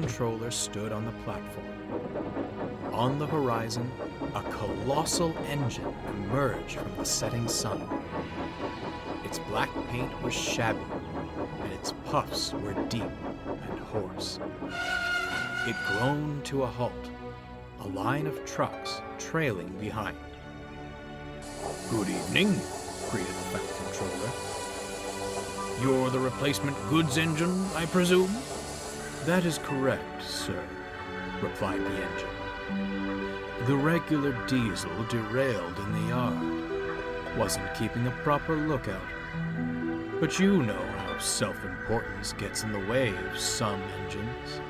controller stood on the platform. On the horizon, a colossal engine emerged from the setting sun. Its black paint was shabby, and its puffs were deep and hoarse. It groaned to a halt, a line of trucks trailing behind. "Good evening," greeted the Fat Controller. "You're the replacement goods engine, I presume?" "That is correct, sir," replied the engine. "The regular diesel derailed in the yard. Wasn't keeping a proper lookout. But you know how self-importance gets in the way of some engines,"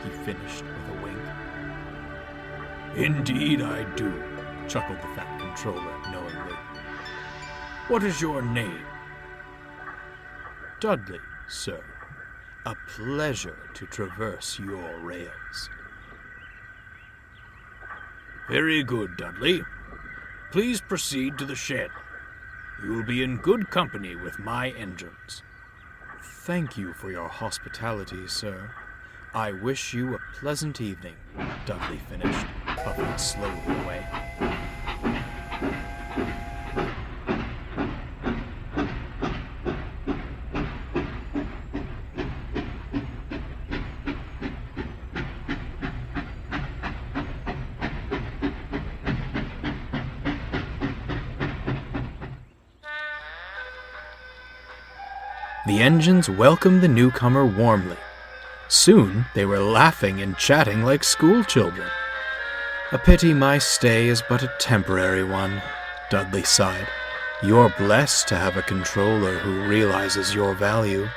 he finished with a wink. "Indeed I do," chuckled the Fat Controller knowingly. "What is your name?" "Dudley, sir. A pleasure to traverse your rails." "Very good, Dudley. Please proceed to the shed. You will be in good company with my engines." "Thank you for your hospitality, sir. I wish you a pleasant evening," Dudley finished, puffing slowly away. The engines welcomed the newcomer warmly. Soon they were laughing and chatting like schoolchildren. "A pity my stay is but a temporary one," Dudley sighed. "You're blessed to have a controller who realizes your value.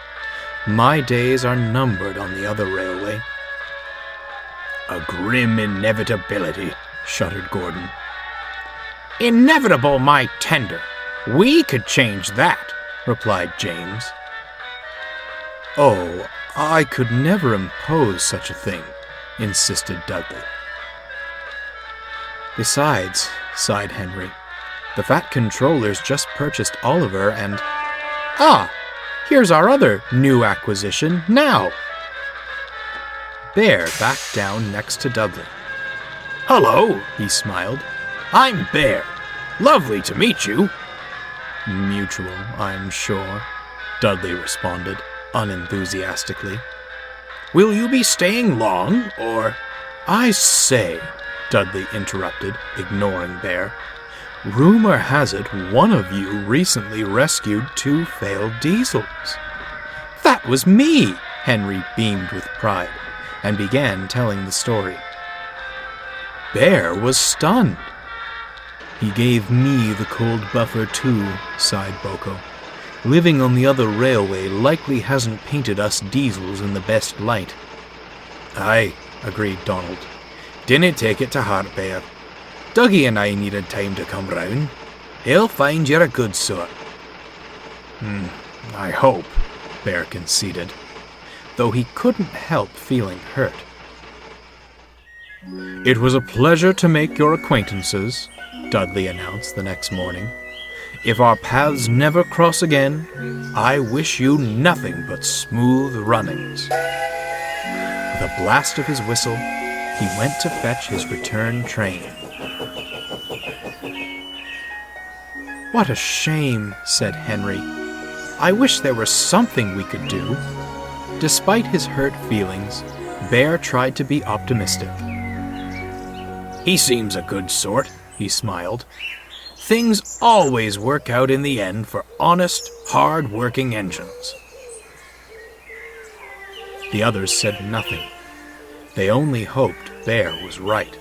My days are numbered on the other railway." "A grim inevitability," shuddered Gordon. "Inevitable, my tender. We could change that," replied James. "Oh, I could never impose such a thing," insisted Dudley. "Besides," sighed Henry, "the Fat Controller's just purchased Oliver and— Ah! Here's our other new acquisition now!" Bear backed down next to Dudley. "Hello," he smiled. "I'm Bear. Lovely to meet you." "Mutual, I'm sure," Dudley responded, unenthusiastically. "Will you be staying long, or—" "I say," Dudley interrupted, ignoring Bear. "Rumor has it one of you recently rescued 2 failed diesels." "That was me!" Henry beamed with pride, and began telling the story. Bear was stunned. "He gave me the cold buffer too," sighed Boko. "Living on the other railway likely hasn't painted us diesels in the best light." "Aye," agreed Donald. "Dinna take it to heart, Bear. Dougie and I needed time to come round. He'll find you're a good sort." I hope," Bear conceded, though he couldn't help feeling hurt. "It was a pleasure to make your acquaintances," Dudley announced the next morning. "If our paths never cross again, I wish you nothing but smooth runnings." With a blast of his whistle, he went to fetch his return train. "What a shame," said Henry. "I wish there were something we could do." Despite his hurt feelings, Bear tried to be optimistic. "He seems a good sort," he smiled. "Things always work out in the end for honest, hard-working engines." The others said nothing. They only hoped Bear was right.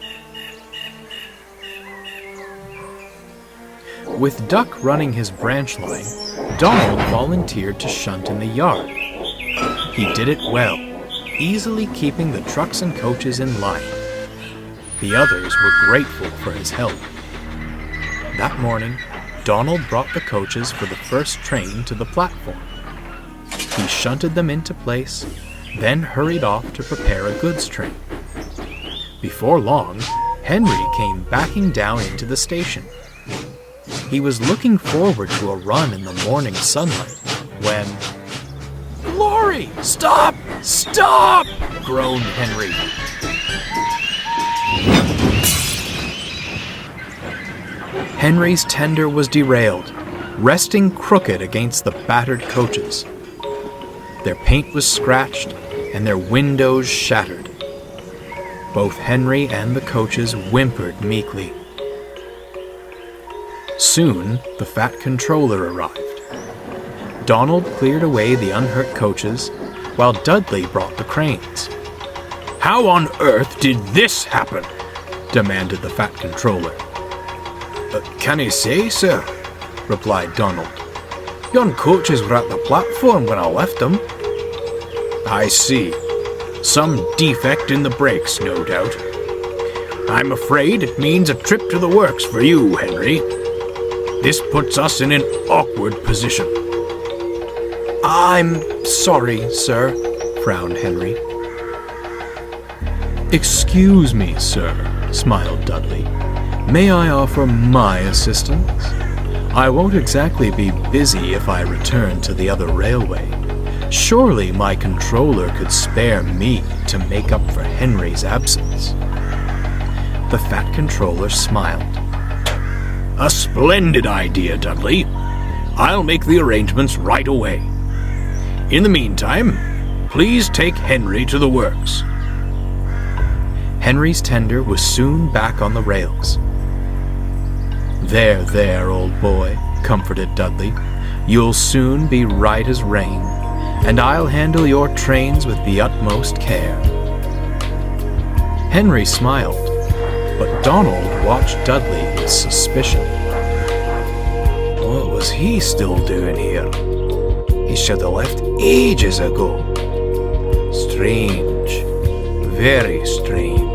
With Duck running his branch line, Donald volunteered to shunt in the yard. He did it well, easily keeping the trucks and coaches in line. The others were grateful for his help. That morning, Donald brought the coaches for the first train to the platform. He shunted them into place, then hurried off to prepare a goods train. Before long, Henry came backing down into the station. He was looking forward to a run in the morning sunlight when... "Glory! Stop!" Stop! Groaned Henry. Henry's tender was derailed, resting crooked against the battered coaches. Their paint was scratched and their windows shattered. Both Henry and the coaches whimpered meekly. Soon, the fat controller arrived. Donald cleared away the unhurt coaches, while Dudley brought the cranes. "How on earth did this happen?" demanded the fat controller. "Can I say, sir?" replied Donald. "Yon coaches were at the platform when I left them." "I see. Some defect in the brakes, no doubt. I'm afraid it means a trip to the works for you, Henry. This puts us in an awkward position." "I'm sorry, sir," frowned Henry. "Excuse me, sir," smiled Dudley. "May I offer my assistance? I won't exactly be busy if I return to the other railway. Surely my controller could spare me to make up for Henry's absence." The fat controller smiled. "A splendid idea, Dudley. I'll make the arrangements right away. In the meantime, please take Henry to the works." Henry's tender was soon back on the rails. There, old boy," comforted Dudley. "You'll soon be right as rain, and I'll handle your trains with the utmost care." Henry smiled, but Donald watched Dudley with suspicion. What was he still doing here? He should have left ages ago. Strange, very strange.